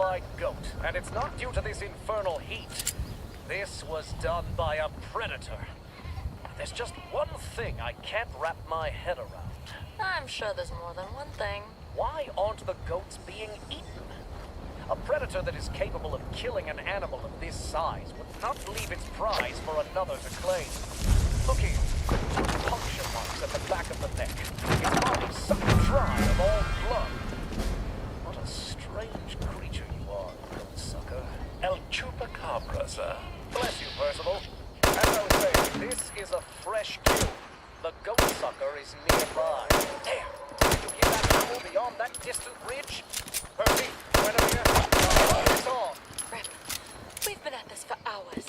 zombified goat, and it's not due to this infernal heat. This was done by a predator. There's just one thing I can't wrap my head around. I'm sure there's more than one thing. Why aren't the goats being eaten? A predator that is capable of killing an animal of this size would not leave its prize for another to claim. Look here. Puncture marks at the back of the neck. Its body sucked dry of all blood. What a strange creature you are, goat sucker. El Chupacabra, sir. Bless you, Percival. As I was saying, this is a fresh kill. The goat sucker is nearby. There! Did you hear that howl beyond that distant ridge? Percy, Guinevere, it's on. Rip, we've been at this for hours.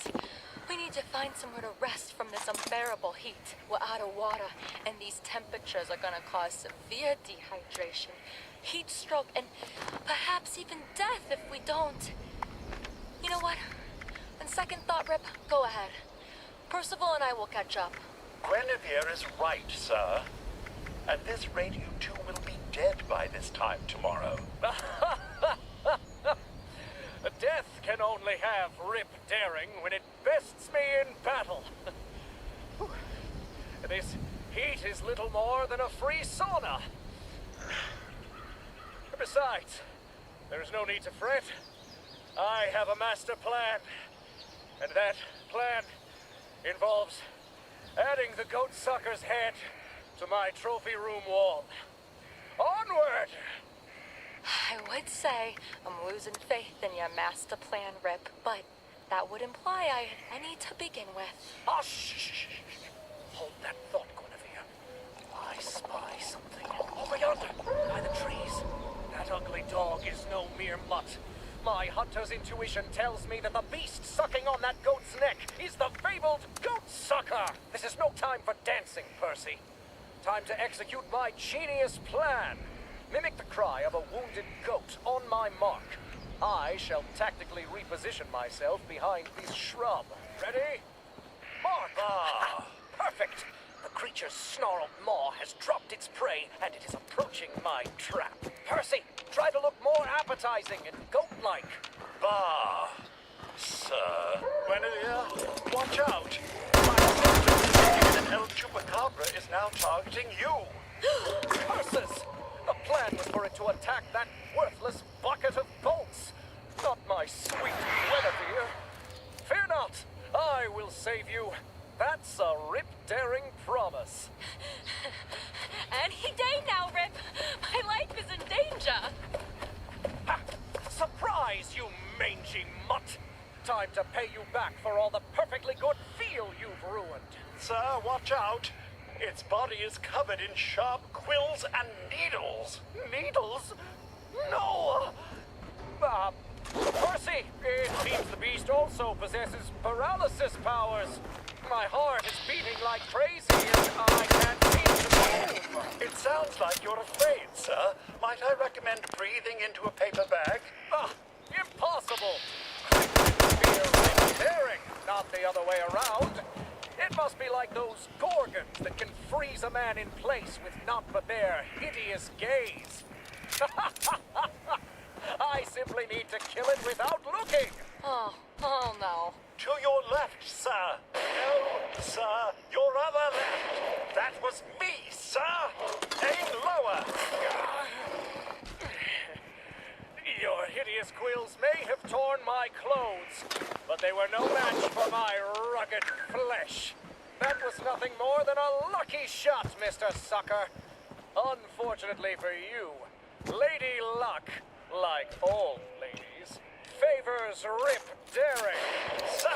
We need to find somewhere to rest from this unbearable heat. We're out of water, and these temperatures are gonna cause severe dehydration, heat stroke, and perhaps even death if we don't. You know what? On second thought, Rip, go ahead. Percival and I will catch up. Guinevere is right, sir. At this rate, you two will be dead by this time tomorrow. Death can only have Rip daring when it bests me in battle. This heat is little more than a free sauna. Besides, there's no need to fret. I have a master plan, and that plan involves adding the goat sucker's head to my trophy room wall. Onward! I would say I'm losing faith in your master plan, Rip, but that would imply I had any to begin with. Ah, shh. Hold that thought, Guinevere. I spy something over yonder, by the trees. That ugly dog is no mere mutt. My hunter's intuition tells me that the beast sucking on that goat's neck is the fabled goat sucker. This is no time for dancing, Percy. Time to execute my genius plan. Mimic the cry of a wounded goat on my mark. I shall tactically reposition myself behind this shrub. Ready? Mark! Ah, perfect! The creature's snarled maw has dropped its prey, and it is approaching my trap. Percy, try to look more appetizing and goat-like. Bah, sir. Guinevere, watch out. My suspicion that El Chupacabra is now targeting you. Curses! The plan was for it to attack that worthless bucket of bolts, not my sweet Guinevere. Fear not, I will save you. That's a Rip-daring promise. Any day now, Rip. My life is in danger. Ha! Surprise, you mangy mutt! Time to pay you back for all the perfectly good feel you've ruined. Sir, watch out. Its body is covered in sharp quills and needles. Needles? No! Percy, it seems the beast also possesses paralysis powers. My heart is beating like crazy and I can't seem to move. It sounds like you're afraid, sir. Might I recommend breathing into a paper bag? Impossible! Fear daring, not the other way around. It must be like those gorgons that can freeze a man in place with naught but their hideous gaze. I simply need to kill it without looking. Oh no. To your left, sir. No, sir. Your other left. That was me, sir. Aim lower. Your hideous quills may have torn my clothes, but they were no match for my rugged flesh. That was nothing more than a lucky shot, Mr. Sucker. Unfortunately for you, Lady Luck, like all ladies, favors Rip daring. Sir,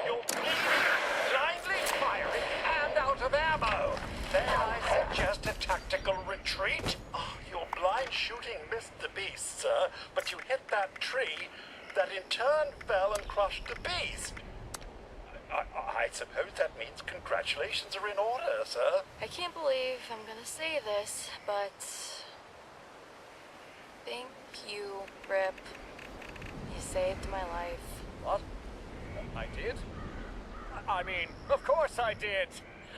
you're bleeding, blindly firing, and out of ammo. May I suggest a tactical retreat? Oh, your blind shooting missed the beast, sir, but you hit that tree that in turn fell and crushed the beast. I suppose that means congratulations are in order, sir. I can't believe I'm gonna say this, but thank you, Rip. You saved my life. What? I did? I mean, of course I did.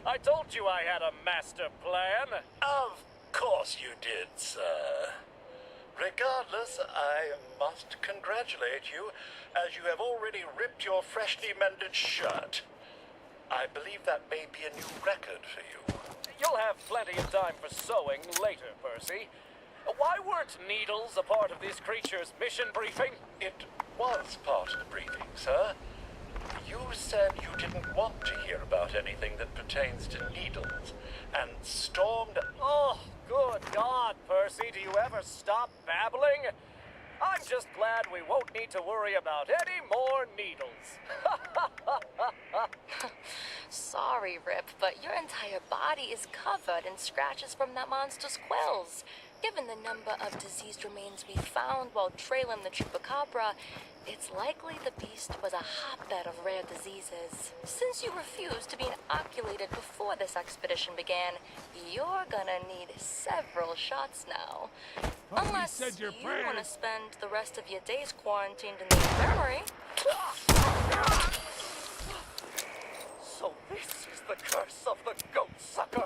I told you I had a master plan. Of course you did, sir. Regardless, I must congratulate you, as you have already ripped your freshly mended shirt. I believe that may be a new record for you. You'll have plenty of time for sewing later, Percy. Why weren't needles a part of this creature's mission briefing? It was part of the briefing, sir. You said you didn't want to hear about anything that pertains to needles, and stormed... Oh, good God, Percy, do you ever stop babbling? I'm just glad we won't need to worry about any more needles. Sorry, Rip, but your entire body is covered in scratches from that monster's quills. Given the number of diseased remains we found while trailing the Chupacabra, it's likely the beast was a hotbed of rare diseases. Since you refused to be inoculated before this expedition began, you're gonna need several shots now. Unless you want to spend the rest of your days quarantined in the infirmary. So this is the curse of the goat sucker.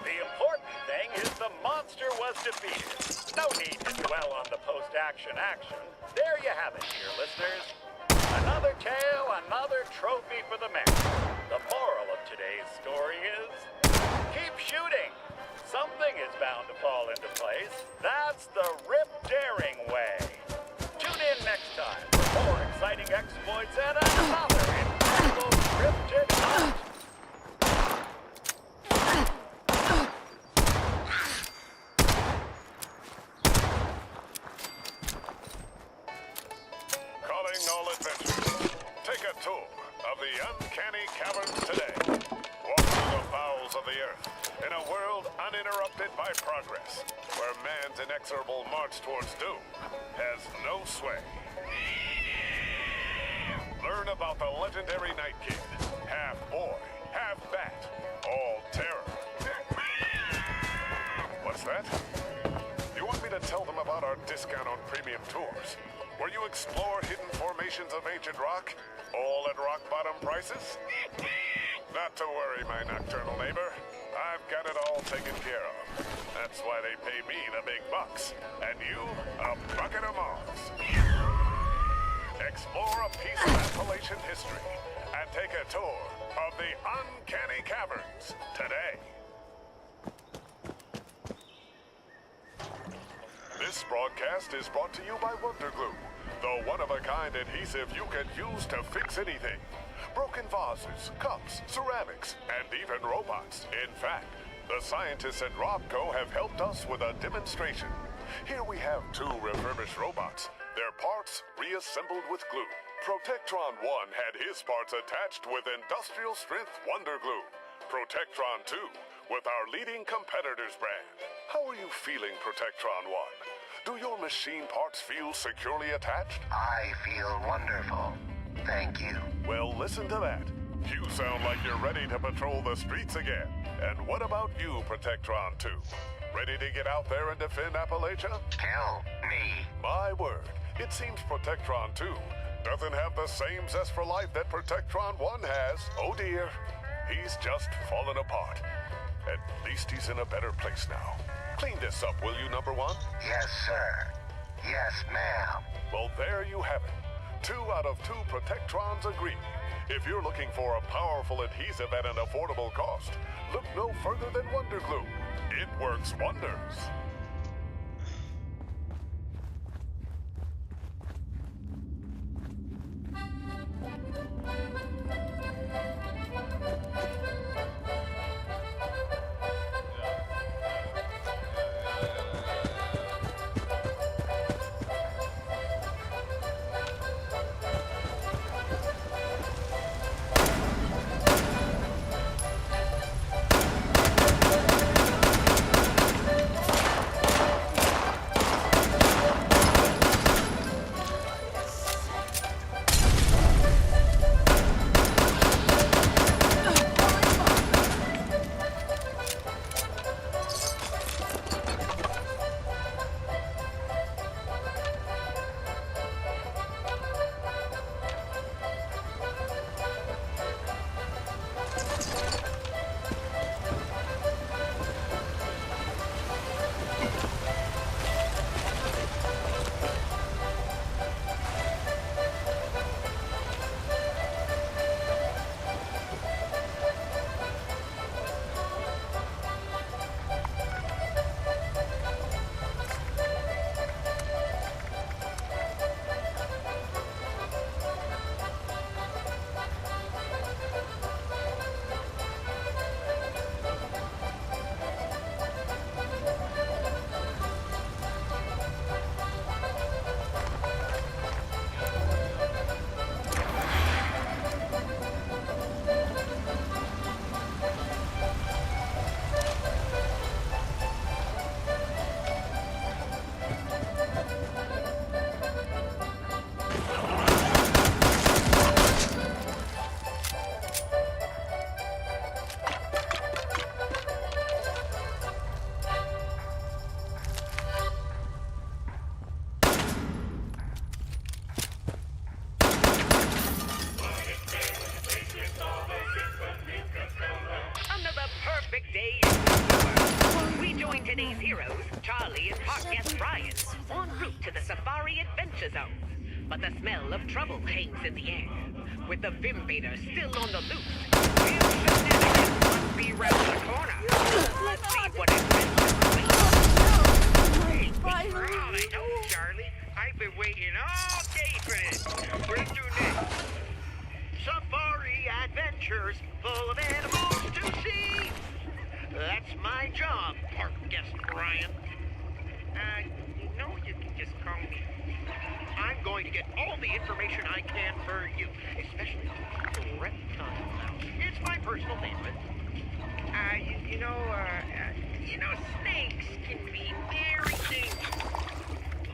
The important thing is the monster was defeated. No need to dwell on the post-action action. There you have it, dear listeners. Another tale, another trophy for the man. The moral of today's story is, keep shooting. Something is bound to fall into place. That's the Rip Daring way. Tune in next time for more exciting exploits and another incredible cryptid hunt. Calling all adventurers. Take a tour of the uncanny caverns today. Walk through the bowels of the earth in a world uninterrupted by progress, where man's inexorable march towards doom has no sway. Learn about the legendary Night Kid, half boy, half bat, all terror. What's that? You want me to tell them about our discount on premium tours, where you explore hidden formations of ancient rock, all at rock-bottom prices? Not to worry, my nocturnal neighbor. I've got it all taken care of. That's why they pay me the big bucks, and you a bucket of moths. Explore a piece of Appalachian history and take a tour of the uncanny caverns today. This broadcast is brought to you by Wonder Glue, the one-of-a-kind adhesive you can use to fix anything. Broken vases, cups, ceramics, and even robots. In fact, the scientists at Robco have helped us with a demonstration. Here we have 2 refurbished robots, their parts reassembled with glue. Protectron 1 had his parts attached with industrial-strength Wonder Glue. Protectron 2 with our leading competitor's brand. How are you feeling, Protectron 1? Do your machine parts feel securely attached? I feel wonderful. Thank you. Well, listen to that. You sound like you're ready to patrol the streets again. And what about you, Protectron 2? Ready to get out there and defend Appalachia? Tell me. My word, it seems Protectron 2 doesn't have the same zest for life that Protectron 1 has. Oh dear, he's just fallen apart. At least he's in a better place now. Clean this up, will you, number 1? Yes, sir. Yes, ma'am. Well, there you have it. 2 out of 2 Protectrons agree. If you're looking for a powerful adhesive at an affordable cost, look no further than Wonder Glue. It works wonders. Adventure Zone. But the smell of trouble hangs in the air. With the Vimbator still on the loose, real shenanigans must be round the corner. Let's see what adventures wait. Hey, I know, Charlie. I've been waiting all day for this. We'll do next. Safari adventures full of animals to see. That's my job, Park Guest Brian. No, you can just call me. I'm going to get all the information I can for you, especially the reptile house. It's my personal favorite. Snakes can be very dangerous.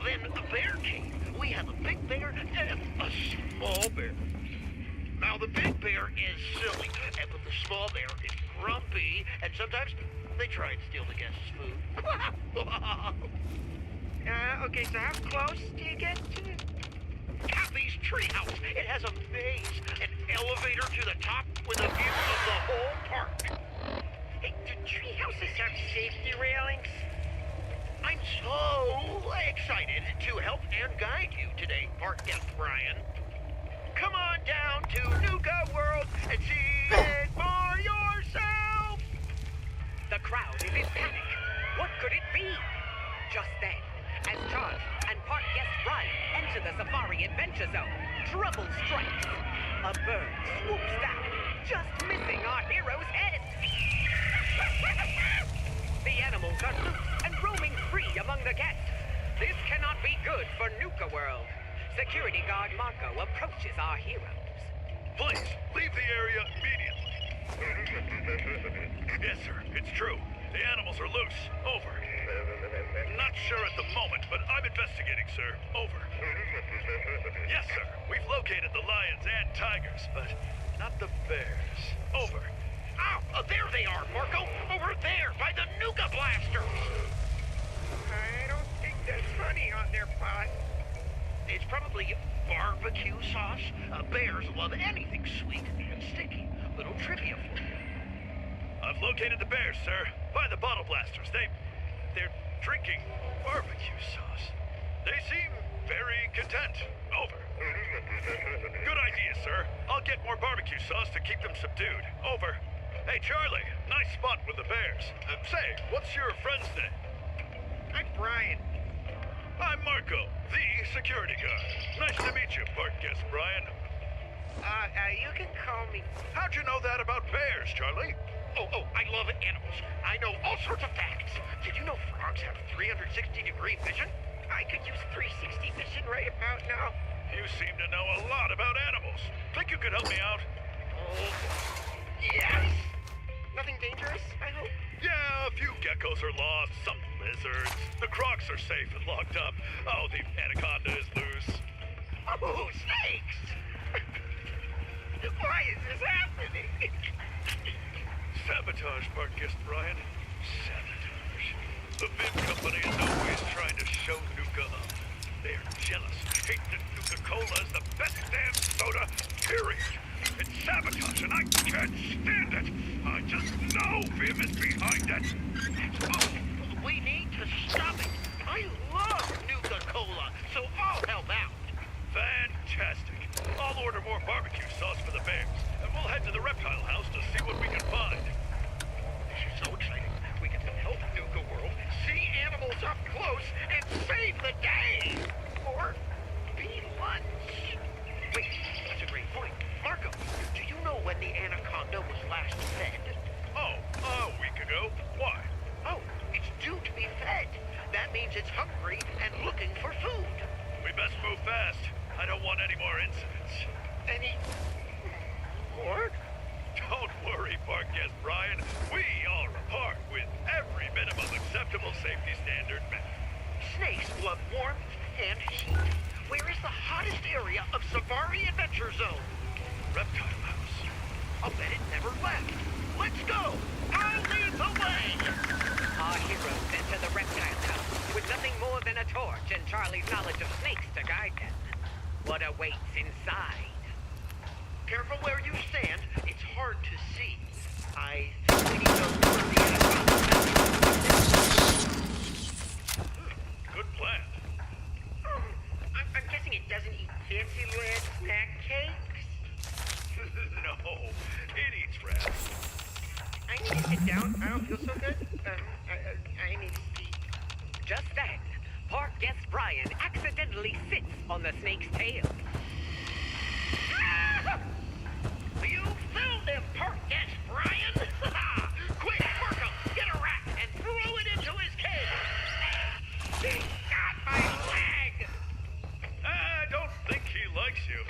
Then a bear cave. We have a big bear and a small bear. Now the big bear is silly, but the small bear is grumpy, and sometimes they try and steal the guests' food. Okay, so how close do you get to it? Kathy's treehouse. It has a maze, an elevator to the top with a view of the whole park. Hey, do treehouses have safety railings? I'm so excited to help and guide you today, Park Guest Brian. Come on down to Nuka World and see it for yourself! The crowd is in panic. What could it be? Just then, as Charles and Park Guest Brian enter the Safari Adventure Zone, trouble strikes. A bird swoops down, just missing our hero's head. The animals are loose and roaming free among the guests. This cannot be good for Nuka World. Security guard Marco approaches our heroes. Please, leave the area immediately. Yes, sir, it's true. The animals are loose. Over. Not sure at the moment, but I'm investigating, sir. Over. Yes, sir. We've located the lions and tigers, but not the bears. Over. Oh, there they are, Marco. Over there, by the Nuka Blasters. I don't think there's honey on their pot. It's probably barbecue sauce. Bears love anything sweet and sticky. Little trivia for you. I've located the bears, sir. By the bottle blasters. They're drinking barbecue sauce. They seem very content. Over. Good idea, sir. I'll get more barbecue sauce to keep them subdued. Over. Hey, Charlie. Nice spot with the bears. Say, what's your friend's name? I'm Brian. I'm Marco, the security guard. Nice to meet you, Park Guest Brian. You can call me... How'd you know that about bears, Charlie? Oh, I love animals. I know all sorts of facts. Did you know frogs have 360-degree vision? I could use 360 vision right about now. You seem to know a lot about animals. Think you could help me out? Oh, Yes! Nothing dangerous, I hope? Yeah, a few geckos are lost, some lizards. The crocs are safe and locked up. Oh, the anaconda is loose. Oh, snakes! Why is this happening? Sabotage, Park Guest Brian. Sabotage. The Vim Company is always trying to show Nuka up. They're jealous and hate that Nuka-Cola is the best damn soda, period. It's sabotage, and I can't stand it. I just know Vim is behind it. oh, we need to stop it. I love Nuka-Cola, so I'll help out. Fantastic. I'll order more barbecue sauce for the bears, and we'll head to the reptile house to see what we can find. This is so exciting. We get to help Nuka World, see animals up close, and save the day. Or be lunch. Wait, that's a great point. Marco, do you know when the anaconda was last fed? Oh, a week ago. Why? Oh, it's due to be fed. That means it's hungry and looking for food. We best move fast. I don't want any more incidents. Any more? Don't worry, Park Guest Brian. We are a park with every minimum acceptable safety standard met. Snakes love warmth and heat. Where is the hottest area of Safari Adventure Zone? Reptile house. I'll bet it never left. Let's go! I'll lead the way! Our heroes enter the reptile house with nothing more than a torch and Charlie's knowledge of snakes to guide them. What awaits inside? Careful where you stand. It's hard to see. I think we need to alert the anaconda. Good plan. I'm guessing I don't feel so good. I need to pee. Just then, park guest Brian accidentally sits on the snake's tail. Ah! You found him, park guest Brian! Quick, Marco, get a rat and throw it into his cage! He got my leg! I don't think he likes you.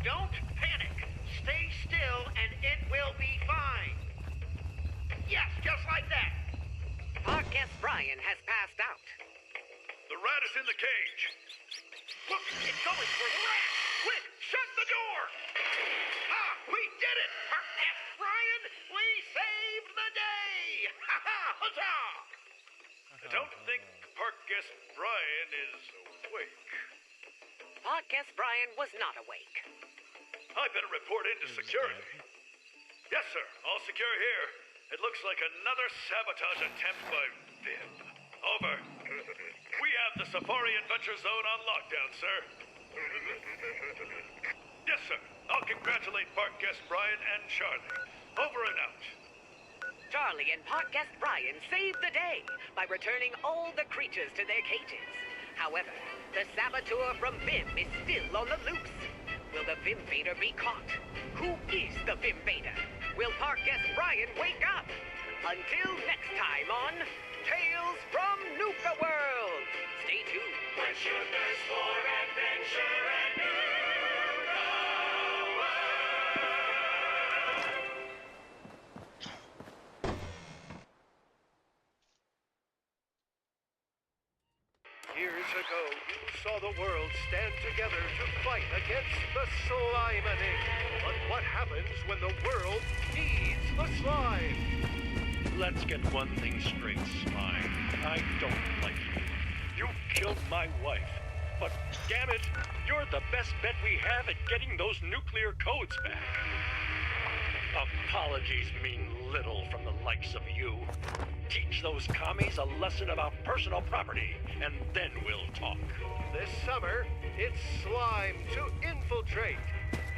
Don't panic. Stay still and it will be fine. Yes, just like that. Park guest Brian has passed out. The rat is in the cage. Look, it's going for the rat. Quick, shut the door. Ah, we did it, park guest Brian. We saved the day. Ha ha, huzzah! I don't think park guest Brian is awake. Park guest Brian was not awake. I better report into security. Yes, sir. All secure here. It looks like another sabotage attempt by Vim. Over. We have the Safari Adventure Zone on lockdown, sir. Yes, sir. I'll congratulate park guest Brian and Charlie. Over and out. Charlie and park guest Brian saved the day by returning all the creatures to their cages. However, the saboteur from Vim is still on the loose. Will the Vim Vader be caught? Who is the Vim Vader? Will park guest Brian wake up? Until next time on Tales from Nuka World. Stay tuned. When you thirst for adventure and Nuka Years ago, you saw the world stand together to fight against the Slimening. But what happens when the world needs the slime? Let's get one thing straight, Slime. I don't like you. You killed my wife. But damn it, you're the best bet we have at getting those nuclear codes back. Apologies mean little from the likes of you. Teach those commies a lesson about personal property, and then we'll talk. This summer, it's slime to infiltrate.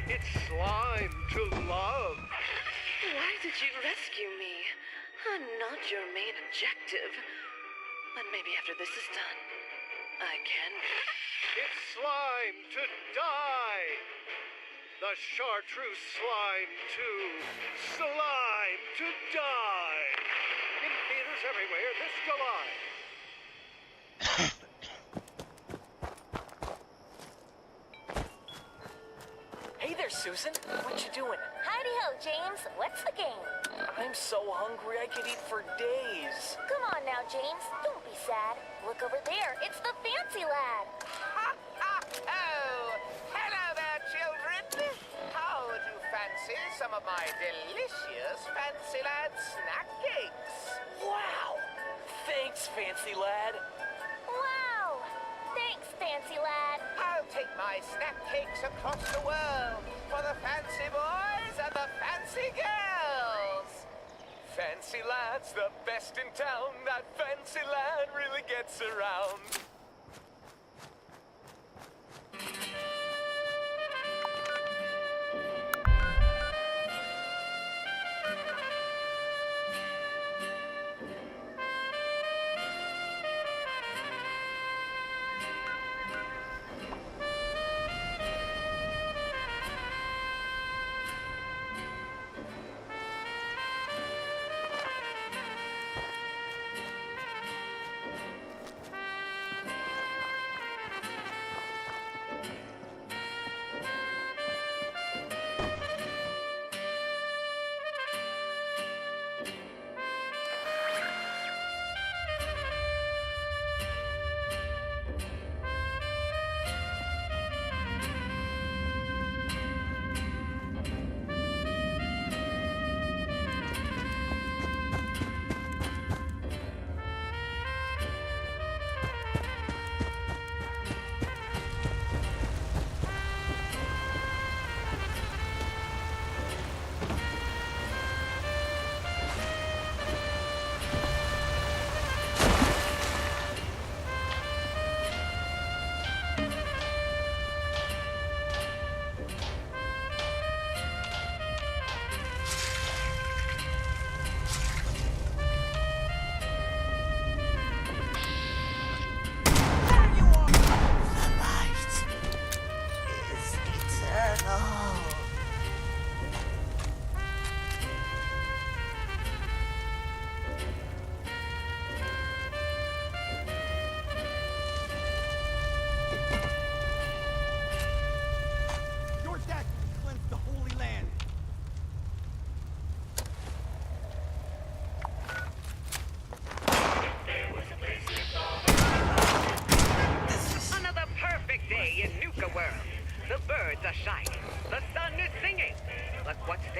It's slime to love. Why did you rescue me? I'm not your main objective. But maybe after this is done, I can be. It's slime to die. The chartreuse slime to slime to die. In theaters everywhere this July. Hey there, Susan. What you doing? Howdy-ho, James. What's the game? I'm so hungry I could eat for days. Come on now, James. Don't be sad. Look over there. It's the Fancy Lad. Oh, hello there, children. How would you fancy some of my delicious Fancy Lad snack cakes? Wow! Thanks, Fancy Lad. Wow. Thanks, Fancy Lad. I'll take my snack cakes across the world for the fancy boys and the fancy girls. Fancy Lad's the best in town. That Fancy Lad really gets around.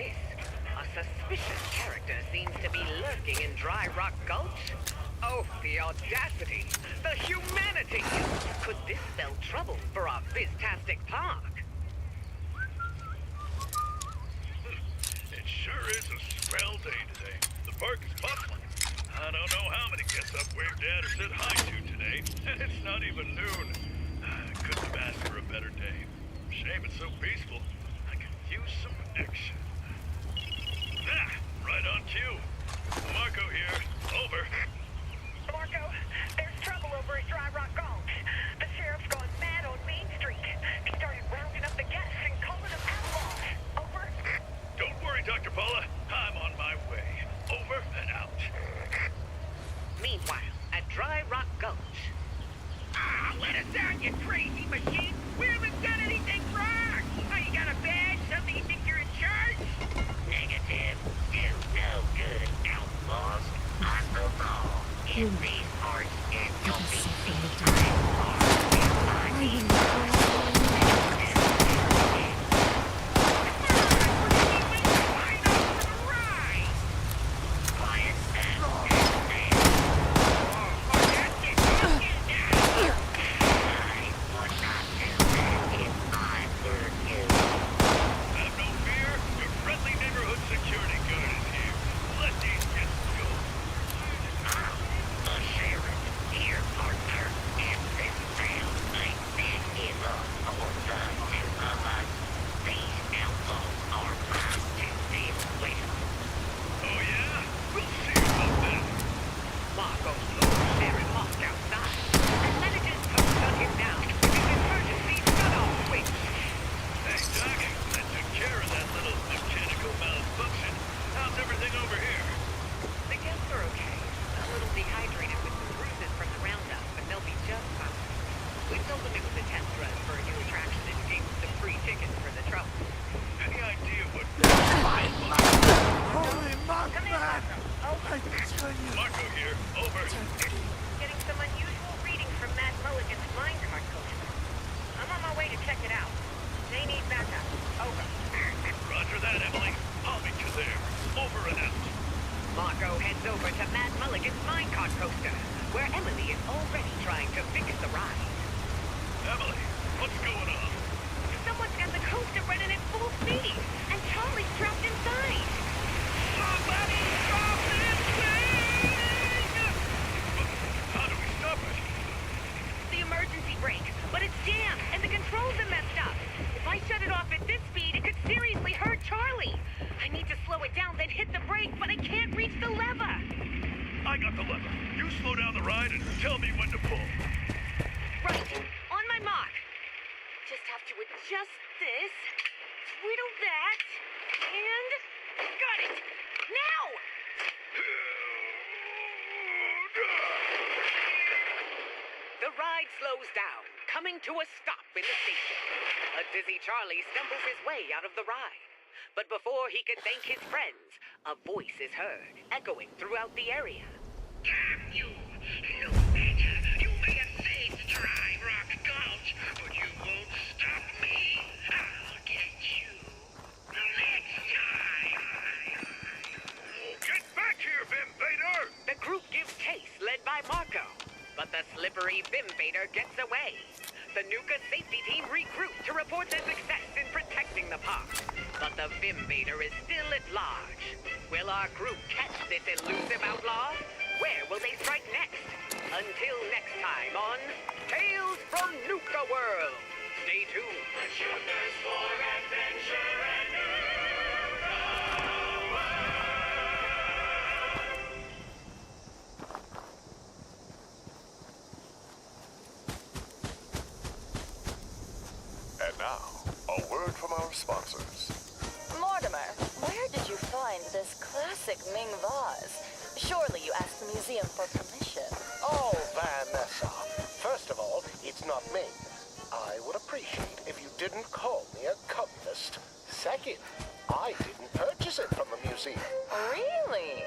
this? A suspicious character seems to be lurking in Dry Rock Gulch. Oh, the audacity! The humanity! Could this spell trouble for our Biztastic park? It sure is a swell day today. The park is bustling. I don't know how many guests I've waved at or said hi to today, and it's not even noon. I couldn't have asked for a better day. Shame it's so peaceful. I could use some action. Ah, right on cue. Marco here. Over. Marco, there's trouble over at Dry Rock Gulch. The sheriff's gone mad on Main Street. He started rounding up the guests and calling them outlaws. Over. Don't worry, Dr. Paula. I'm on my way. Over and out. Meanwhile, at Dry Rock Gulch. Ah, let us down, you crazy machine! We haven't done anything wrong! Oh, you got a badge? Something you think you're in charge? Negative. You no good outlaws. On the law. In these parts, and you'll be Have no fear. Your friendly neighborhood security guard is here. Let these guests go. the sheriff here, partner. In this town, I think it up or done to us. These outlaws are mine to deal with. Oh yeah? We'll see about that. Marco slows Sheriff Hawk outside and manages to shut him down with his emergency shut-off switch. Hey, Doc. I took care of that little mechanical malfunction. How's everything over here? The guests are okay. A little dehydrated with some bruises from the roundup, but they'll be just fine. We told them it was a test run for a new attraction and gave them some free tickets for the trouble. Any idea what... Holy Mothman! Marco here. Over. Getting some unusual readings from Matt Mulligan's minecart coaster. I'm on my way to check it out. They need backup. Over. Roger that, Emily. I'll meet you there. Over and out. Marco heads over to Matt Mulligan's minecart coaster, where Emily is already trying to fix the ride. Emily, what's going on? Someone's got the coaster running at full speed, and Charlie's trapped inside. Somebody stop this thing! How do we stop it? The emergency brake, but it's jammed, and the controls are messed up. If I shut it off at this speed, it could seriously hurt Charlie. I need to slow it down, then hit the brake, but I can't reach the lever. I got the lever. You slow down the ride and tell me when to pull. Right, on my mark. Just have to adjust this, twiddle that, and got it. Now! The ride slows down, coming to a stop in the station. A dizzy Charlie stumbles his way out of the ride. But before he can thank his friends, a voice is heard, echoing throughout the area. Damn you! No matter, you may have saved Dry Rock Gulch, but you won't stop me. I'll get you next time. Oh, get back here, Vimbader! The group gives chase, led by Marco. But the slippery Vimbader gets away. The Nuka safety team regroup to report their success in protecting the park. But the Vimbader is still at large. Will our group catch this elusive outlaw? Where will they strike next? Until next time on Tales from Nuka World. Stay tuned. Sugar's for adventure and And now, a word from our sponsors. Mortimer, where did you find this classic Ming vase? Surely you asked the museum for permission. Oh, Vanessa. First of all, it's not me. I would appreciate if you didn't call me a communist. Second, I didn't purchase it from the museum. Really?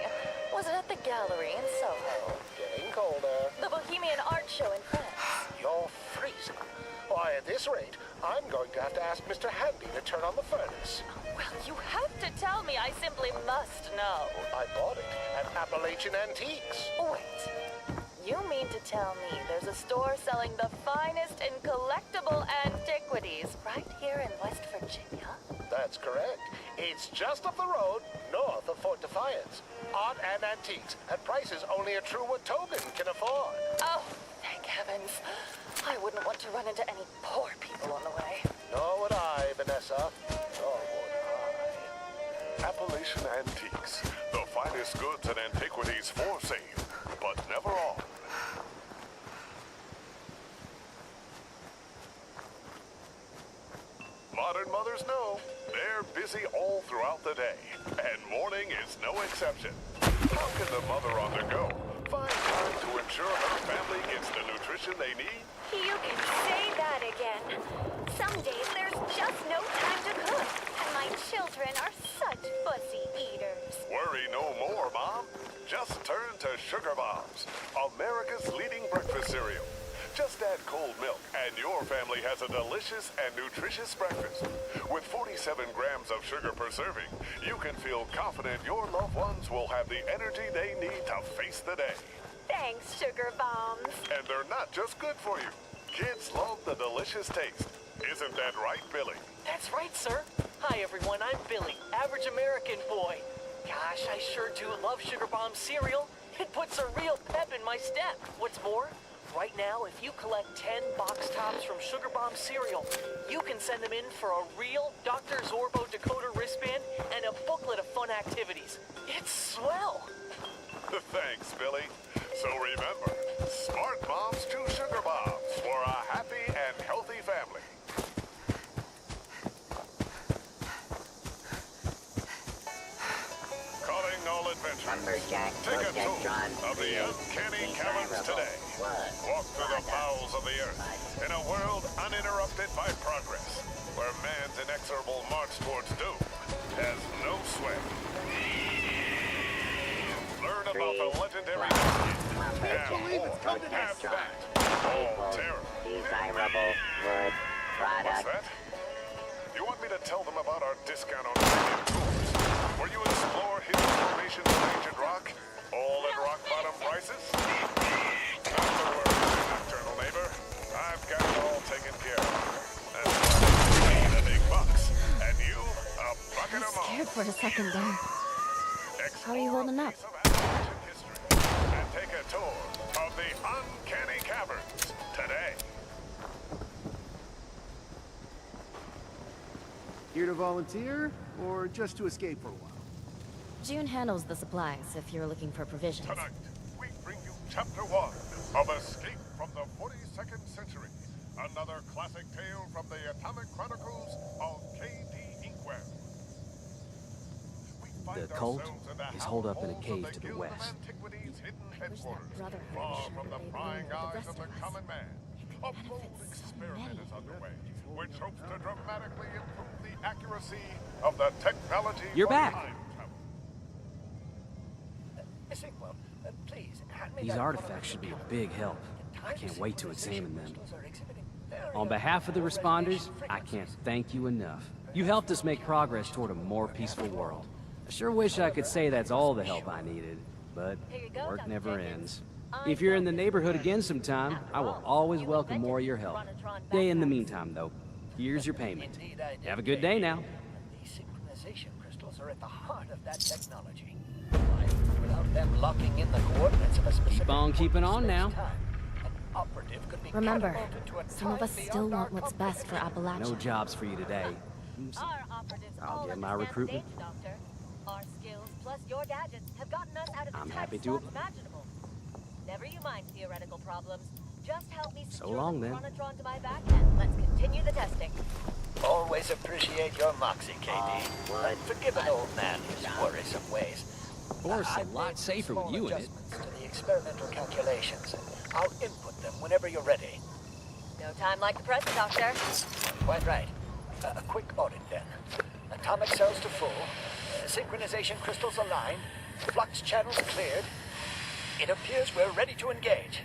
Was it at the gallery in Soho? Getting colder. The Bohemian Art Show in France? You're freezing. Why, this this rate, I'm going to have to ask Mr. Handy to turn on the furnace. Well, you have to tell me. I simply must know. I bought it at Appalachian Antiques. Wait. You mean to tell me there's a store selling the finest in collectible antiquities right here in West Virginia? That's correct. It's just up the road, north of Fort Defiance. Art and antiques, at prices only a true Watogan can afford. Oh, thank heavens. I wouldn't want to run into any poor people on the way. Nor would I, Vanessa. Nor would I. Appalachian Antiques. The finest goods and antiquities for sale, but never all. Modern mothers know they're busy all throughout the day, and morning is no exception. How can the mother on the go find time to ensure her family gets the nutrition they need? You can say that again. Some days there's just no time to cook, and my children are such fussy eaters. Worry no more, Mom. Just turn to Sugar Bombs, America's leading breakfast cereal. Just add cold milk, and your family has a delicious and nutritious breakfast. With 47 grams of sugar per serving, you can feel confident your loved ones will have the energy they need to face the day. Thanks, Sugar Bombs. And they're not just good for you. Kids love the delicious taste. Isn't that right, Billy? That's right, sir. Hi, everyone. I'm Billy, average American boy. Gosh, I sure do love Sugar Bomb cereal. It puts a real pep in my step. What's more, right now, if you collect 10 box tops from Sugar Bomb cereal, you can send them in for a real Dr. Zorbo decoder wristband and a booklet of fun activities. It's swell. Thanks, Billy. So remember, smart moms choose Sugar Bombs for a happy and healthy family. Calling all adventurers. Lumberjack, Take a tour Protectron, of the uncanny caverns today. Walk through the bowels of the earth in a world uninterrupted by progress, where man's inexorable march towards doom has no sway. Learn about the legendary have that. All terror. Desirable wood What's product. that? You want me to tell them about our discount on premium tours, where you explore hidden formations of ancient rock, all at rock bottom prices? Not to worry, nocturnal neighbor. I've got it all taken care of. That's why the big bucks, and you a bucket of more. Scared for a second there. How are you holding up? And take a tour of the uncanny caverns today. Here to volunteer, or just to escape for a while? June handles the supplies if you're looking for provisions. Tonight, we bring you Chapter 1 of Escape from the 42nd Century. Another classic tale from the Atomic Chronicles of K.D. Inkwell. The cult is holed up in a cave to the west. Far from the prying eyes of the common man, a bold experiment is underway, which hopes to dramatically improve the accuracy of the technology. You're back. Miss Inkwell, please, hand me These that artifacts should be a big help. I Time can't wait to examine them. crystals are exhibiting very On behalf of the unusual responders, radiation I can't frequencies. thank you enough. You helped us make progress toward a more peaceful world. I sure wish I could say that's all the help I needed, but work never ends. If you're in the neighborhood again sometime, I will always welcome more of your help. In the meantime, though, here's your payment. Indeed, I did. Have a good day now. These synchronization crystals are at the heart of that technology. Without them locking in the coordinates of a specific Keep on keeping point in on now. space-time, an operative could be Remember, catapulted to a some of time us still beyond want our what's best for comprehension. Appalachia. No jobs for you today. Our operatives I'll all get my understand recruitment. the danger, Doctor. Our skills plus your gadgets have gotten us out of the I'm tightest happy to. spots imaginable. Never you mind theoretical problems. Just help me So secure long, the then. chronotron to my back and let's continue the testing. Always appreciate your moxie, KD. Forgive an old man his worrisome ways. Of course, a I've lot made safer small with you in it. adjustments to the experimental calculations. I'll input them whenever you're ready. No time like the present, Doctor. Quite right. A quick audit then. Atomic cells to full. Synchronization crystals aligned. Flux channels cleared. It appears we're ready to engage.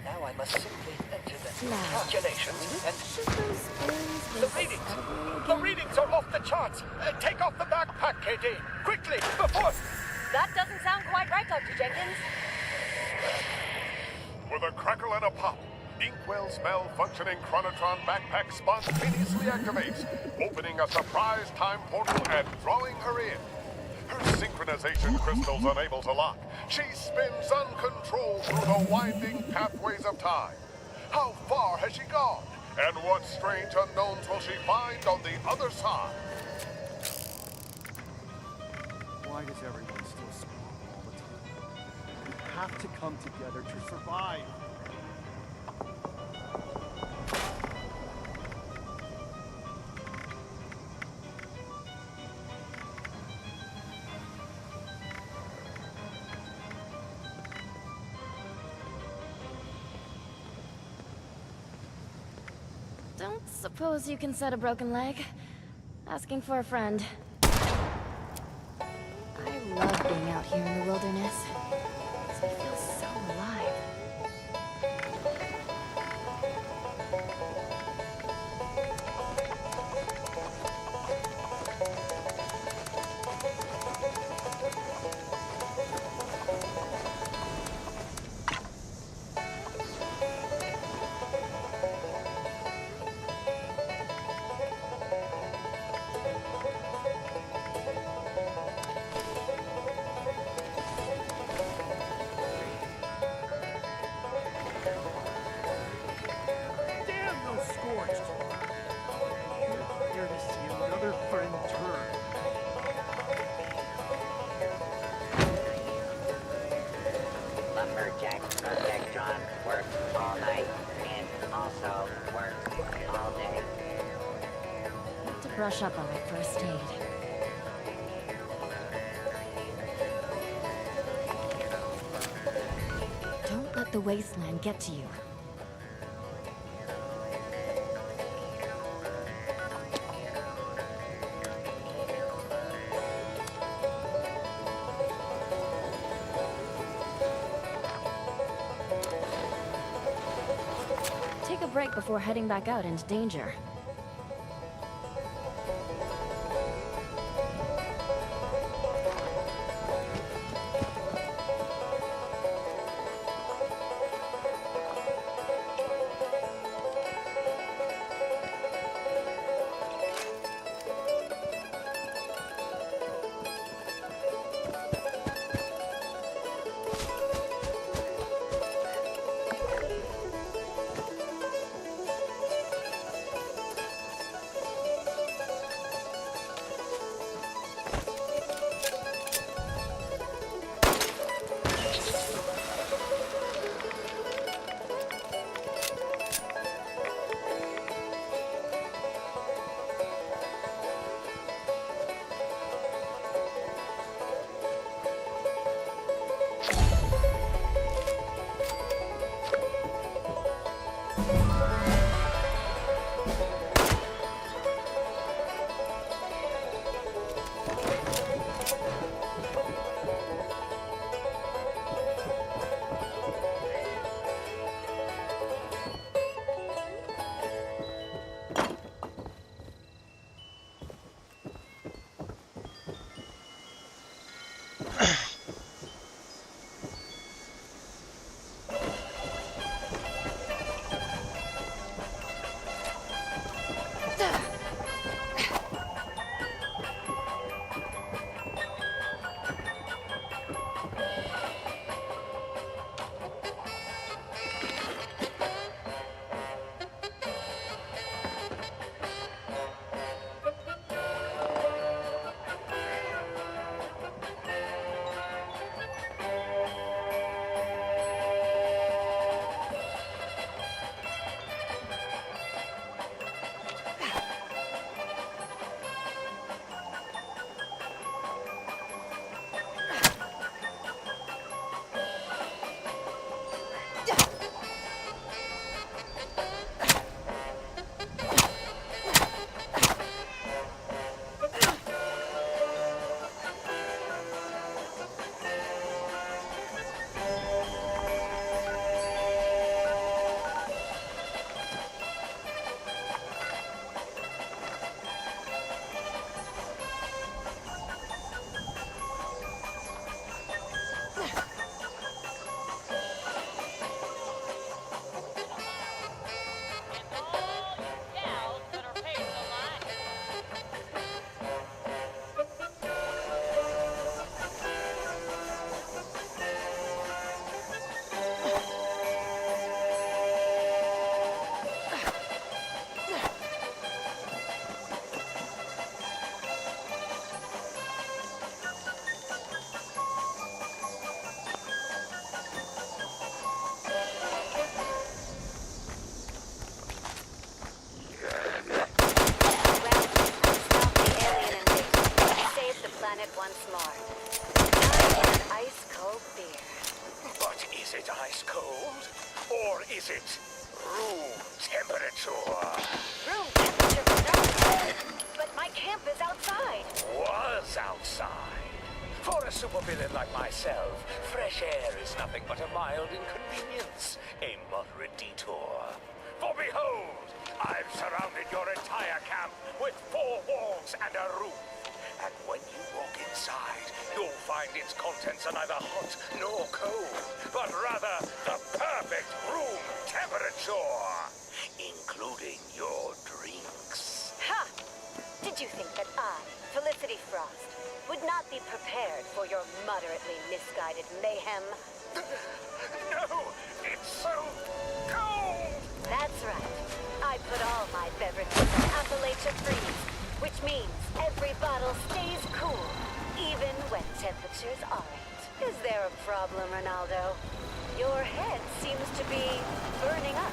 Now I must simply enter the calculations and... The readings! The readings are off the charts! Take off the backpack, KD! Quickly, before... That doesn't sound quite right, Dr. Jenkins. With a crackle and a pop, Inkwell's malfunctioning Chronotron backpack spontaneously activates, opening a surprise time portal and drawing her in. Her synchronization crystals unable to lock, she spins uncontrolled through the winding pathways of time. How far has she gone? And what strange unknowns will she find on the other side? Why does everyone still squabble all the time? We have to come together to survive. Don't suppose you can set a broken leg? Asking for a friend. I love being out here in the wilderness. Makes me feel so alive. Lumberjacks Electron work all night and also work all day. Need to brush up on my first aid. Don't let the wasteland get to you. Take a break before heading back out into danger. ice cold? Or is it room temperature? Room temperature, no. But my camp is outside. Was outside. For a supervillain like myself, fresh air is nothing but a mild inconvenience, a moderate detour. For behold, I've surrounded your entire camp with 4 walls and a roof. And when you walk inside, you'll find its contents are neither hot nor cold, but rather the perfect room temperature, including your drinks. Ha! Did you think that I, Felicity Frost, would not be prepared for your moderately misguided mayhem? No, it's so cold! That's right. I put all my beverages in Appalachia Freeze, which means every bottle stays cool, even when temperatures aren't. Is there a problem, Ronaldo? Your head seems to be burning up.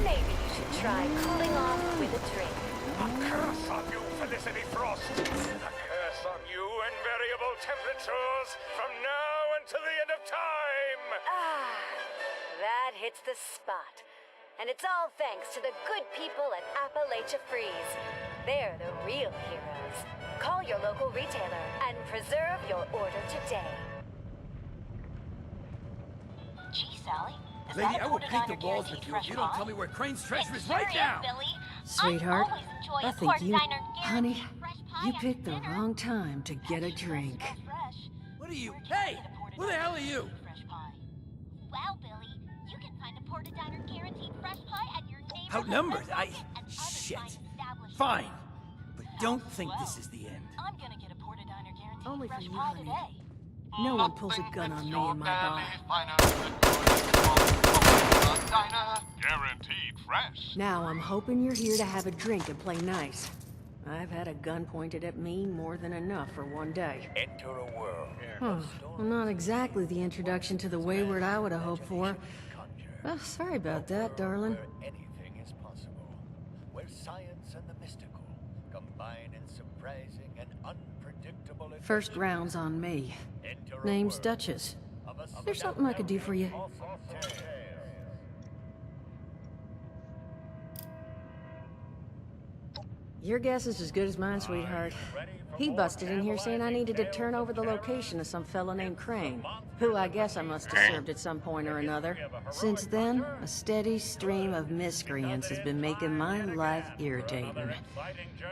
Maybe you should try cooling off with a drink. A curse on you, Felicity Frost! A curse on you and variable temperatures from now until the end of time! Ah, that hits the spot. And it's all thanks to the good people at Appalachia Freeze. They're the real heroes. Call your local retailer and preserve your order today. Gee, Sally. Lady, I will paint the walls with you if you don't tell me where Crane's treasure is right now! Sweetheart, I think you... Honey, you picked the wrong time to get a drink. What are you? Hey! Who the hell are you? Well, Billy, you can find a Porta Diner guaranteed fresh pie at your neighborhood. Outnumbered? Shit. Fine. But don't think this is the end. I'm gonna get a Porta Diner guaranteed Only for fresh you, pie honey. today. No one pulls a gun on me in my bar. Guaranteed fresh. Now I'm hoping you're here to have a drink and play nice. I've had a gun pointed at me more than enough for one day. Enter a world. Well, not exactly the introduction to the Wayward I would have hoped for. Oh, sorry about that, darling. Where anything is possible. Where science and the mystical combine in surprising and unpredictable... First round's on me. Name's Duchess. There's something I could do for you. Your guess is as good as mine, sweetheart. He busted in here saying I needed to turn over the location of some fellow named Crane, who I guess I must have served at some point or another. Since then, a steady stream of miscreants has been making my life irritating.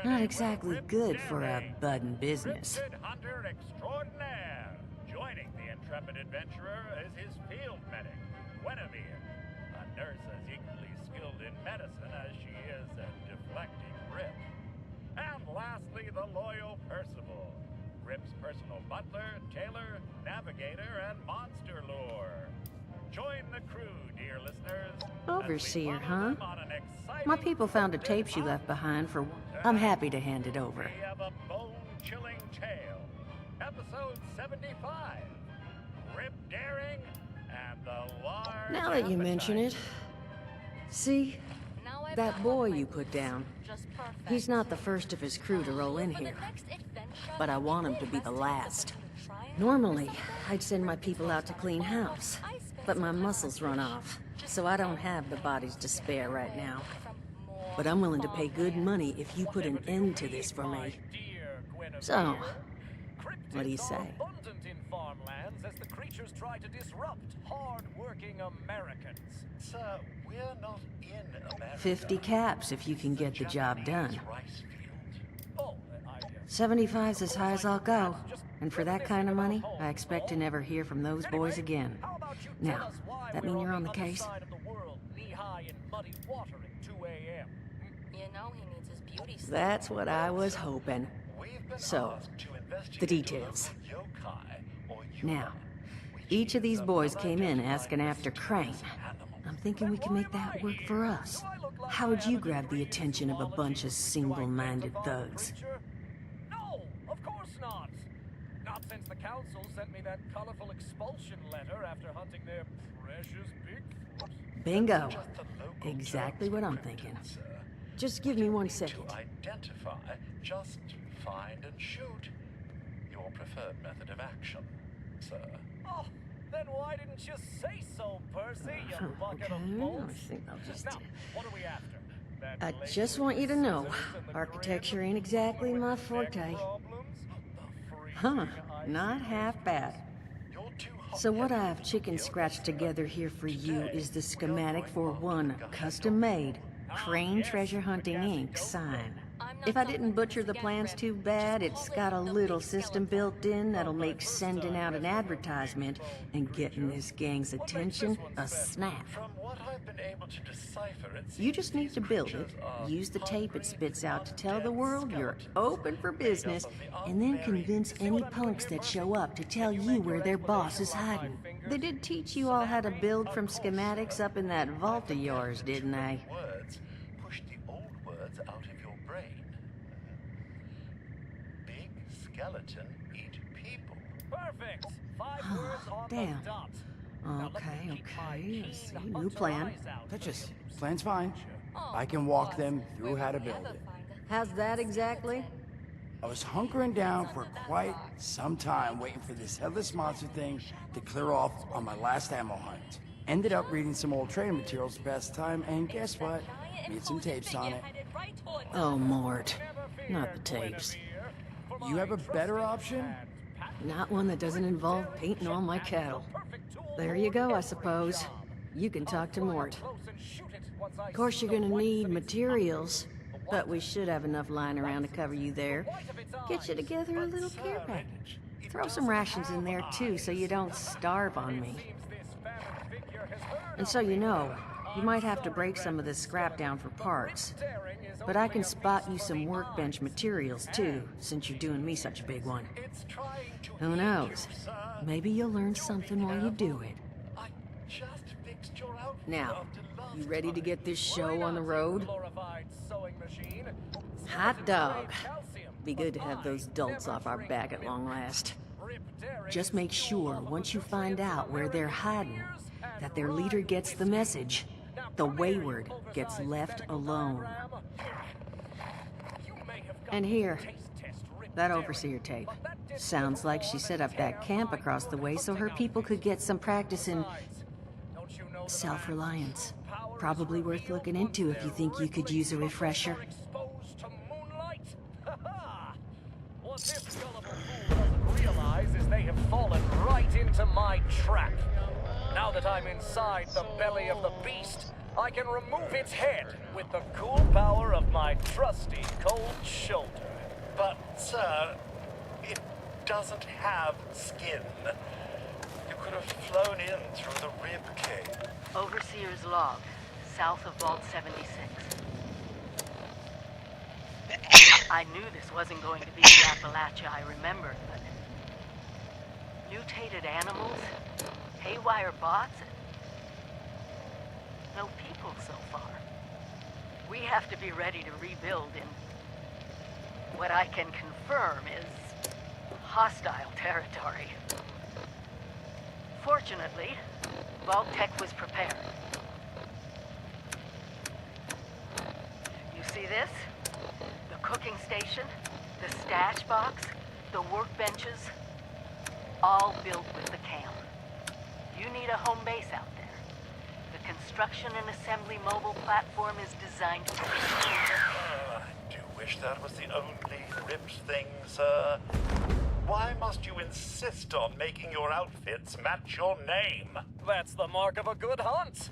Not exactly good for a budding business. Hunter extraordinaire. Joining the intrepid adventurer is his field medic, Guinevere, a nurse as equally skilled in medicine as she is at deflecting Rip. And lastly, the loyal Percival, Rip's personal butler, tailor, navigator, and monster lure. Join the crew, dear listeners. Overseer, huh? My people found a tape she left behind for... I'm happy to hand it over. We have a bone-chilling tale. Episode 75. Rip Daring and the large... Now that you mention it... See? That boy you put down. He's not the first of his crew to roll in here. But I want him to be the last. Normally, I'd send my people out to clean house. But my muscles run off, so I don't have the bodies to spare right now. But I'm willing to pay good money if you put an end to this for me. So, what do you say? Abundant in farmlands as the creatures try to disrupt hard-working Americans. Sir, we're not in America. 50 caps if you can get the job done. Oh, 75's as high as I'll go. And for that kind of money, I expect to never hear from those boys again. Now, that mean you're on the case? Knee-high in muddy water at 2 a.m. You know he needs his beauty sleep. That's what I was hoping. So, the details. Now, each of these boys came in asking after Crane. I'm thinking we can make that work for us. How would you grab the attention of a bunch of single-minded thugs? No, of course not. Not since the council sent me that colorful expulsion letter after hunting their precious Bigfoot. Bingo. Exactly what I'm thinking. Just give me 1 second. To identify, just find and shoot. Your preferred method of action, sir. Oh, then why didn't you say so, Percy, you bucket of I bolts? think I'll just... Now, what are we after? That I lady just with want you to the know, scissors and the architecture grin, ain't exactly the my neck forte. problems, the Huh, freezing not icy half bad. So what I've chicken scratched together here for you is the schematic for one custom-made Crane Treasure Hunting Inc. sign. If I didn't butcher the plans too bad, it's got a little system built in that'll make sending out an advertisement and getting this gang's attention a snap. From what I've been able to decipher, it You just need to build it, use the tape it spits out to tell the world you're open for business, and then convince any punks that show up to tell you where their boss is hiding. They did teach you all how to build from schematics up in that vault of yours, didn't they? words push the old words out of your brain. Big skeleton eat people. Perfect. 5 Oh, words on damn. the dot. Okay. Let's see. New plan. Duchess, plan's fine. I can walk them through how to build it. How's that exactly? I was hunkering down for quite some time waiting for this headless monster thing to clear off on my last ammo hunt. Ended up reading some old trading materials the past time, and guess what? Made some tapes on it. Oh, Mort. Not the tapes. You have a better option? Not one that doesn't involve painting all my cattle. There you go, I suppose. You can talk to Mort. Of course, you're gonna need materials, but we should have enough lying around to cover you there. Get you together a little care package. Throw some rations in there, too, so you don't starve on me. And so you know, you might have to break some of this scrap down for parts. But I can spot you some workbench materials, too, since you're doing me such a big one. Who knows? Maybe you'll learn something while you do it. Now, you ready to get this show on the road? Hot dog. Be good to have those dolts off our back at long last. Just make sure, once you find out where they're hiding, that their leader gets the message. The wayward gets left alone. And here, that overseer tape. Sounds like she set up that camp across the way so her people could get some practice in self-reliance. Probably worth looking into if you think you could use a refresher. What this gullible fool doesn't realize is they have fallen right into my trap. Now that I'm inside the belly of the beast, I can remove its head with the cool power of my trusty cold shoulder. But, sir, it doesn't have skin. You could have flown in through the rib cage. Overseer's log, south of Vault 76. I knew this wasn't going to be the Appalachia I remembered, but... mutated animals? Haywire bots? No people so far. We have to be ready to rebuild in... what I can confirm is... hostile territory. Fortunately, Vault-Tec was prepared. You see this? The cooking station, the stash box, the workbenches, all built with the camp. You need a home base out there. The construction and assembly mobile platform is designed to... I do wish that was the only ripped thing, sir. Why must you insist on making your outfits match your name? That's the mark of a good hunt.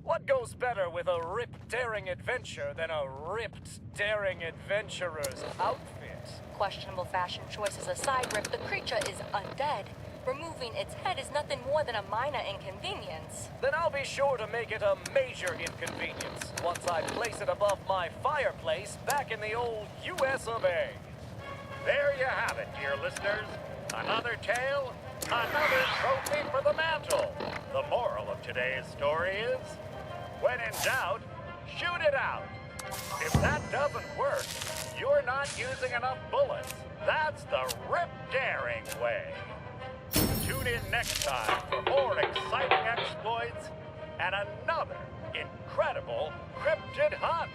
What goes better with a ripped, daring adventure than a ripped, daring adventurer's outfit? Questionable fashion choices aside, Rip, the creature is undead. Removing its head is nothing more than a minor inconvenience. Then I'll be sure to make it a major inconvenience once I place it above my fireplace back in the old US of A. There you have it, dear listeners. Another tale, another trophy for the mantle. The moral of today's story is, when in doubt, shoot it out. If that doesn't work, you're not using enough bullets. That's the Rip Daring way. Tune in next time for more exciting exploits and another incredible cryptid hunt.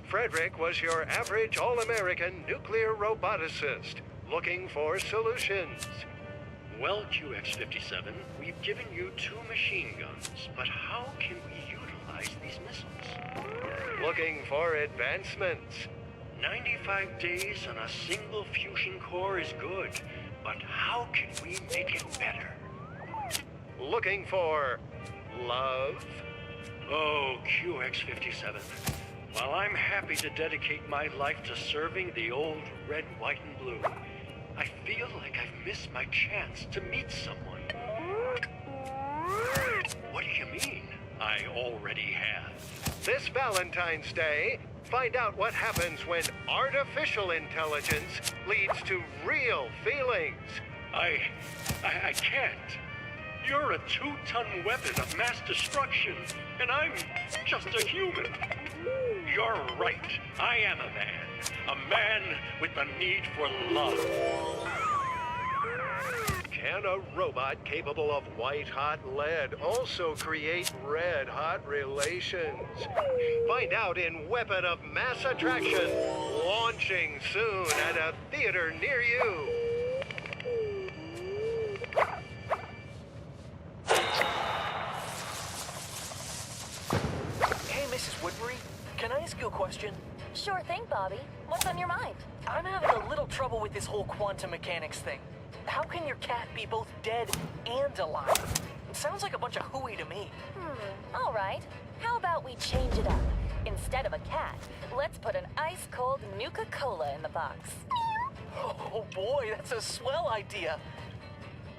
Frederick was your average all-American nuclear roboticist, looking for solutions. Well, QX-57, we've given you 2 machine guns, but how can we utilize these missiles? Looking for advancements. 95 days on a single fusion core is good, but how can we make it better? Looking for love. Oh, QX-57. While I'm happy to dedicate my life to serving the old red, white, and blue, I feel like I've missed my chance to meet someone. What do you mean, I already have? This Valentine's Day, find out what happens when artificial intelligence leads to real feelings. I can't. You're a 2-ton weapon of mass destruction, and I'm just a human. You're right. I am a man with the need for love. Can a robot capable of white-hot lead also create red-hot relations? Find out in Weapon of Mass Attraction, launching soon at a theater near you. Hey, Mrs. Woodbury, can I ask you a question? Sure thing, Bobby. What's on your mind? I'm having a little trouble with this whole quantum mechanics thing. How can your cat be both dead and alive? It sounds like a bunch of hooey to me. All right. How about we change it up? Instead of a cat, let's put an ice-cold Nuka-Cola in the box. Oh boy, that's a swell idea.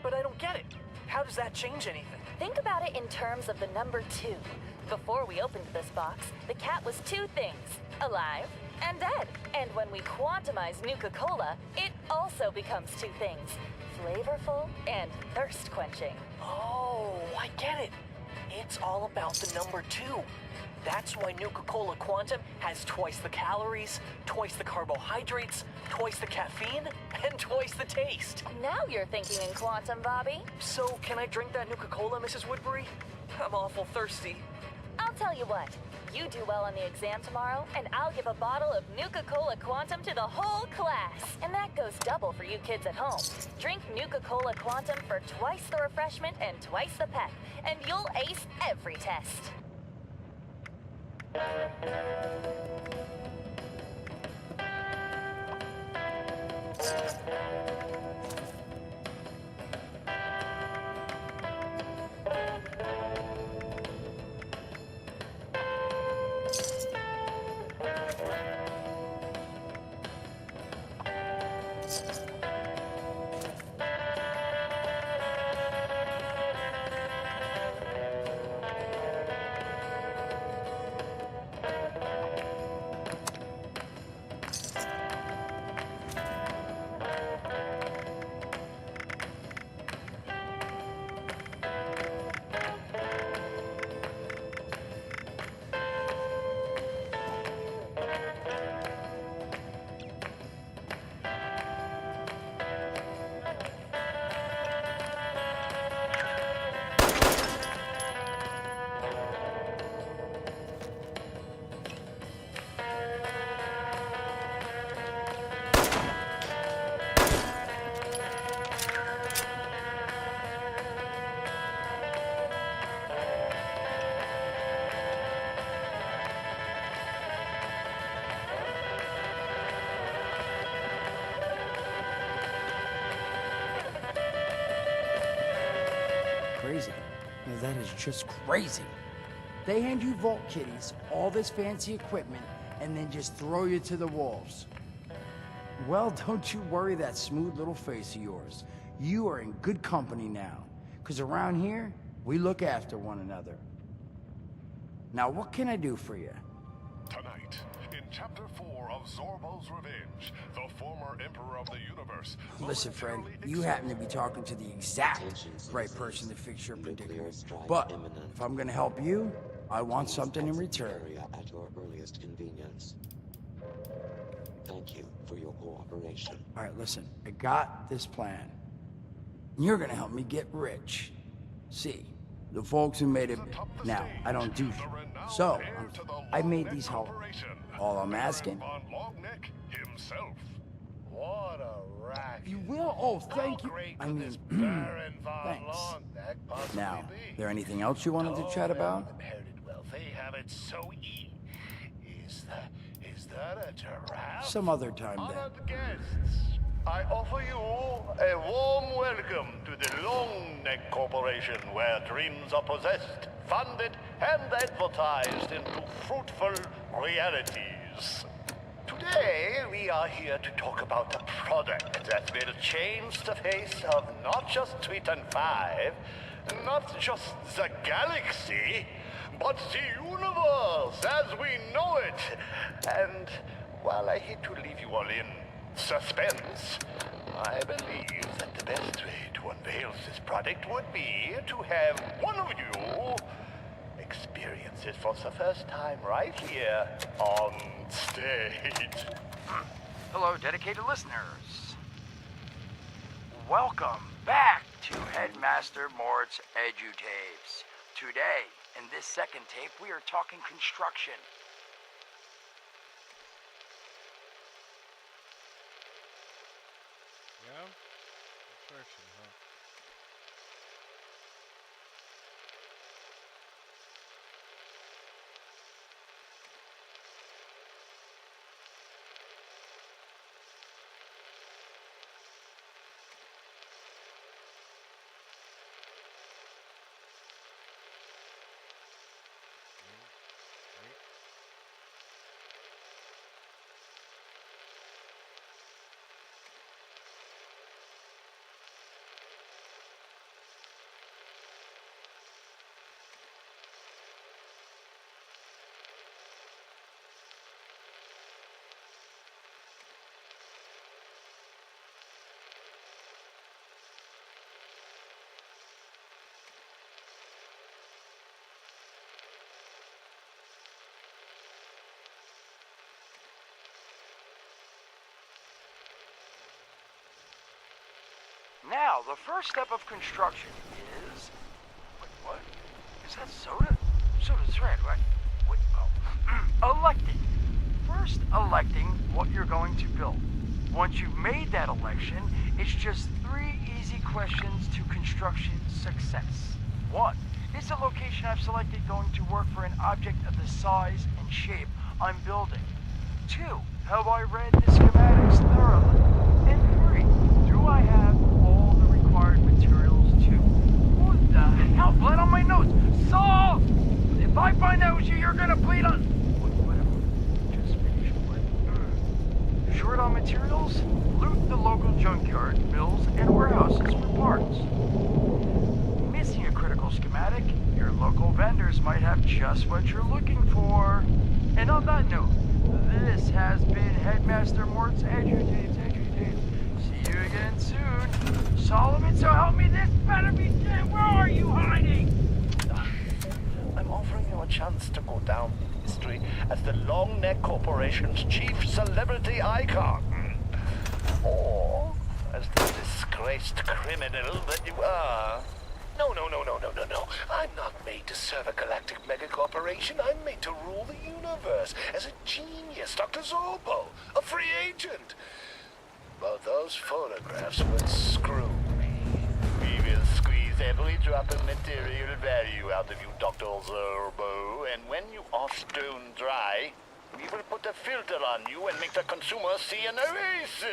But I don't get it. How does that change anything? Think about it in terms of the number 2. Before we opened this box, the cat was 2 things, alive and dead. And when we quantumize Nuka-Cola, it also becomes 2 things, flavorful and thirst-quenching. Oh, I get it. It's all about the number 2. That's why Nuka-Cola Quantum has twice the calories, twice the carbohydrates, twice the caffeine, and twice the taste. Now you're thinking in quantum, Bobby. So, can I drink that Nuka-Cola, Mrs. Woodbury? I'm awful thirsty. I'll tell you what. You do well on the exam tomorrow, and I'll give a bottle of Nuka-Cola Quantum to the whole class. And that goes double for you kids at home. Drink Nuka-Cola Quantum for twice the refreshment and twice the pep, and you'll ace every test. Crazy. Now, that is just crazy. They hand you Vault Kitties, all this fancy equipment, and then just throw you to the wolves. Well, don't you worry that smooth little face of yours. You are in good company now. Because around here, we look after one another. Now, what can I do for you? Tonight, in Chapter 4 of Zorbo's Revenge, the former Emperor of the Universe... Listen, friend, you happen to be talking to the exact right person to fix your predicament. But if I'm gonna help you, I want something in return. At your earliest convenience. Thank you for your cooperation. All right, listen, I got this plan. You're gonna help me get rich. See, the folks who made it... Now, I don't do... So, I made these help All I'm asking. Von Longneck himself. What a racket. You will? Oh, thank you. Great I could mean, this Baron von thanks. Longneck possibly Now, be? there anything else you wanted to chat about? Inherited wealth. They have it so Is that a giraffe? Some other time then. Honored guests, I offer you a warm welcome to the Longneck Corporation, where dreams are possessed, funded, and advertised into fruitful realities. Today, we are here to talk about a product that will change the face of not just Triton 5, not just the galaxy, but the universe as we know it. And while I hate to leave you all in suspense, I believe that the best way to unveil this product would be to have one of you experience it for the first time right here on stage. Hello, dedicated listeners. Welcome back to Headmaster Mort's EduTapes. Today, in this second tape, we are talking construction. Yeah? Construction, huh? Now, the first step of construction is... Wait, what? Is that soda? Soda's red, right? Wait, oh. Electing. First, electing what you're going to build. Once you've made that election, it's just 3 easy questions to construction success. 1. Is the location I've selected going to work for an object of the size and shape I'm building? 2. Have I read the schematics thoroughly? And 3. Do I have all the required materials too? What the hell? Blood on my notes! Solve! If I find out you're gonna bleed on... Whatever. Just finish what? Short on materials? Loot the local junkyard, mills, and warehouses for parts. Missing a critical schematic? Your local vendors might have just what you're looking for. And on that note, this has been Headmaster Mort's EduTapes. See you again soon. Solomon, so help me, this better be dead. Where are you hiding? I'm offering you a chance to go down in history as the Longneck Corporation's chief celebrity icon. Or as the disgraced criminal that you are. No. I'm not made to serve a galactic megacorporation. I'm made to rule the universe as a genius, Dr. Zorbo, a free agent. But those photographs would screw me. We will squeeze every drop of material value out of you, Dr. Zorbo, and when you are stone dry, we will put a filter on you and make the consumer see an eraser.